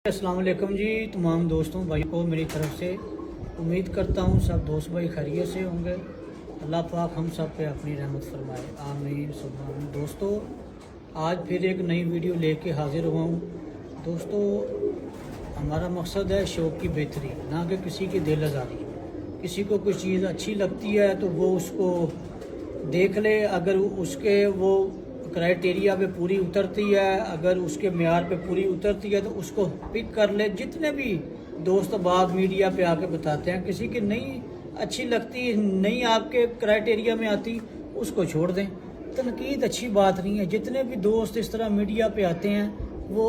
अस्सलाम वालेकुम जी। तमाम दोस्तों भाई को मेरी तरफ से उम्मीद करता हूँ सब दोस्त भाई खैरियत से होंगे। अल्लाह पाक हम सब पे अपनी रहमत फरमाए, आमीन सुब्हान आमीन। दोस्तों आज फिर एक नई वीडियो लेके हाजिर हुआ हूँ। दोस्तों हमारा मकसद है शौक़ की बेहतरी, ना कि किसी की दिल आज़ारी। किसी को कोई चीज़ अच्छी लगती है तो वो उसको देख ले, अगर उसके वो क्राइटेरिया पे पूरी उतरती है, अगर उसके मेयार पे पूरी उतरती है तो उसको पिक कर ले। जितने भी दोस्त बाग मीडिया पे आके बताते हैं किसी की नहीं अच्छी लगती, नहीं आपके क्राइटेरिया में आती, उसको छोड़ दें। तनकीद अच्छी बात नहीं है। जितने भी दोस्त इस तरह मीडिया पे आते हैं वो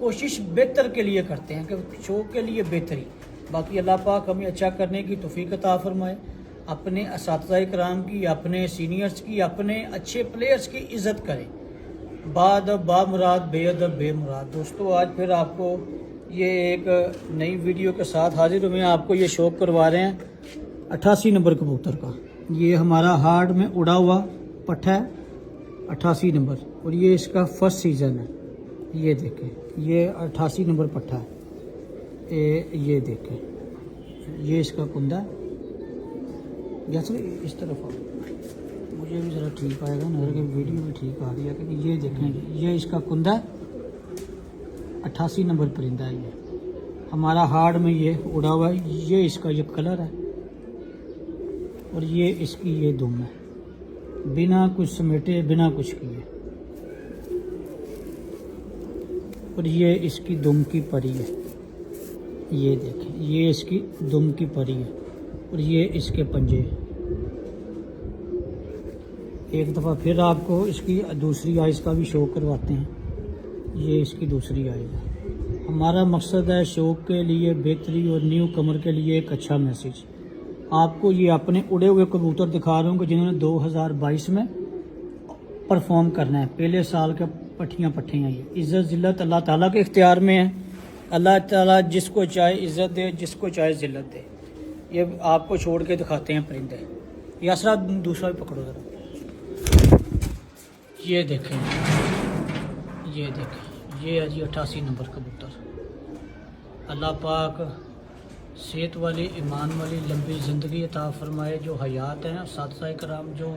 कोशिश बेहतर के लिए करते हैं कि शौक़ के लिए बेहतरी। बाकी अल्लाह पाक हमें अच्छा करने की तौफीक अता फरमाए। अपने असातिज़ा कराम की, अपने सीनियर्स की, अपने अच्छे प्लेयर्स की इज़्ज़त करें। बादब बामुराद बेअदब बेमुराद। दोस्तों आज फिर आपको ये एक नई वीडियो के साथ हाजिर हुए हैं। आपको ये शौक़ करवा रहे हैं 88 नंबर कबूतर का। ये हमारा हार्ड में उड़ा हुआ पट्ठा है 88 नंबर, और ये इसका फर्स्ट सीज़न है। ये देखें, ये 88 नंबर पट्ठा है। ये देखें, ये इसका कुंदा है। जैसे इस तरफ आओ, मुझे भी ज़रा ठीक आएगा, नज़र की वीडियो भी ठीक आ रही है। कि ये देखें, ये इसका कुंदा है 88 नंबर परिंदा है। ये हमारा हार्ड में ये उड़ा हुआ है। ये इसका ये कलर है और ये इसकी ये दुम है, बिना कुछ समेटे, बिना कुछ किए। और ये इसकी दुम की परी है। ये देखें, ये इसकी दुम की परी है और ये इसके पंजे। एक दफ़ा फिर आपको इसकी दूसरी आइज़ का भी शो करवाते हैं। ये इसकी दूसरी आइज़ है। हमारा मकसद है शौक़ के लिए बेहतरी और न्यू कमर के लिए एक अच्छा मैसेज। आपको ये अपने उड़े हुए कबूतर दिखा रहा हूँ कि जिन्होंने 2022 में परफॉर्म करना है। पहले साल के पट्ठियाँ हैं। ये इज़्ज़त ज़िल्लत अल्लाह ताला के इख्तियार में है। अल्लाह ताला जिसको चाहे इज़्ज़त दे, जिसको चाहे ज़िल्लत दे। ये आपको छोड़ के दिखाते हैं परिंदे। यासरा दूसरा भी पकड़ो ज़रा। ये देखें, ये देखें, ये है जी 88 नंबर कबूतर। अल्लाह पाक सेहत वाली, ईमान वाली लंबी ज़िंदगी अता फरमाए। जो हयात हैं साथिया कराम जो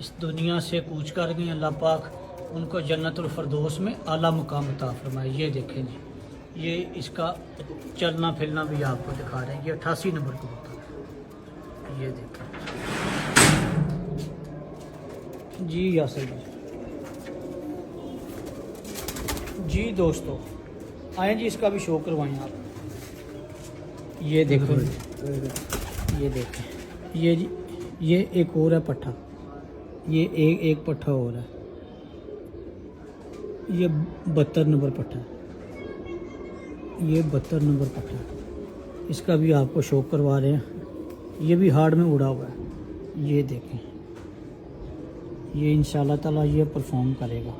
इस दुनिया से कूच कर गए, अल्लाह पाक उनको जन्नतुल फरदौस में आला मुकाम अता फरमाए। ये देखें जी, ये इसका चलना फिरना भी आपको दिखा रहे हैं। ये 88 नंबर कबूतर, ये देखें जी। यासर जी दोस्तों आए जी, इसका भी शो करवाएं आप। ये देखो, ये देखें, ये जी, ये एक और है पट्ठा। ये एक पट्ठा और है। ये 72 नंबर पट्ठा है। ये 72 नंबर पट्ठा है। इसका भी आपको शौक करवा रहे हैं। ये भी हार्ड में उड़ा हुआ है। ये देखें, ये इंशाल्लाह ताला ये परफॉर्म करेगा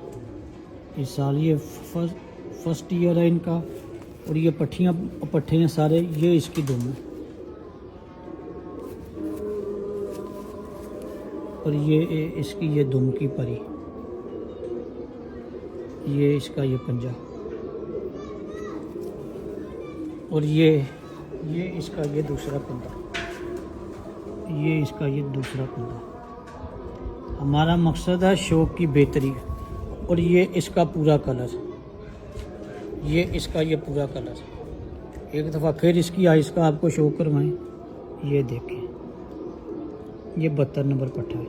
इस साल। ये फर्स्ट ईयर है इनका। और ये पट्ठे हैं सारे। ये इसकी दुम है और ये इसकी ये दुम की परी। ये इसका ये पंजा और ये इसका ये दूसरा कुंदा। ये इसका ये दूसरा कुंदा। हमारा मकसद है शौक़ की बेहतरी। और ये इसका पूरा कलर, ये इसका ये पूरा कलर। एक दफ़ा फिर इसकी आइज़ का आपको शो करवाएं। ये देखें, ये 72 नंबर पट्ठा है।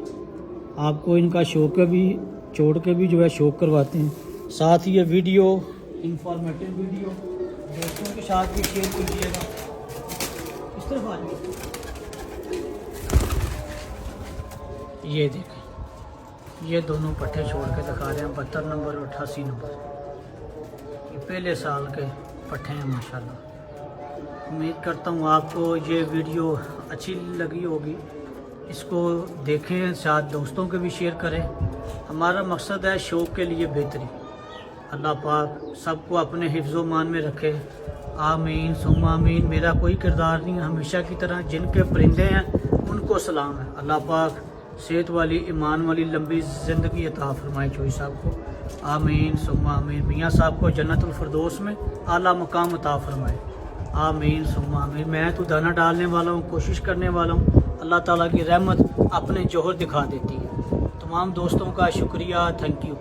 आपको इनका शौक़ भी छोड़ के भी जो है शौक़ करवाते हैं। साथ ही ये वीडियो इंफॉर्मेटिव वीडियो दोस्तों के साथ भी शेयर कीजिएगा। इस तरफ आ जाइए। ये देखें, ये दोनों पट्ठे छोड़ के दिखा रहे हैं 72 नंबर और 88 नंबर। ये पहले साल के पट्ठे हैं माशाल्लाह। उम्मीद करता हूँ आपको ये वीडियो अच्छी लगी होगी। इसको देखें, साथ दोस्तों के भी शेयर करें। हमारा मकसद है शौक़ के लिए बेहतरी। अल्लाह पाक सबको अपने हिफ्ज़ो मान में रखे, आमीन सुम्मा आमीन। मेरा कोई किरदार नहीं है। हमेशा की तरह जिनके परिंदे हैं उनको सलाम है। अल्लाह पाक सेहत वाली, ईमान वाली लंबी ज़िंदगी अता फरमाए चोई साहब को। آمین ثم آمین۔ میاں صاحب کو جنت الفردوس میں اعلیٰ مقام عطا فرمائے، آمین ثم آمین۔ میں تو دانا ڈالنے والا ہوں، کوشش کرنے والا ہوں، اللہ تعالیٰ کی رحمت اپنے جوہر دکھا دیتی ہے۔ تمام دوستوں کا شکریہ، تھینک یو۔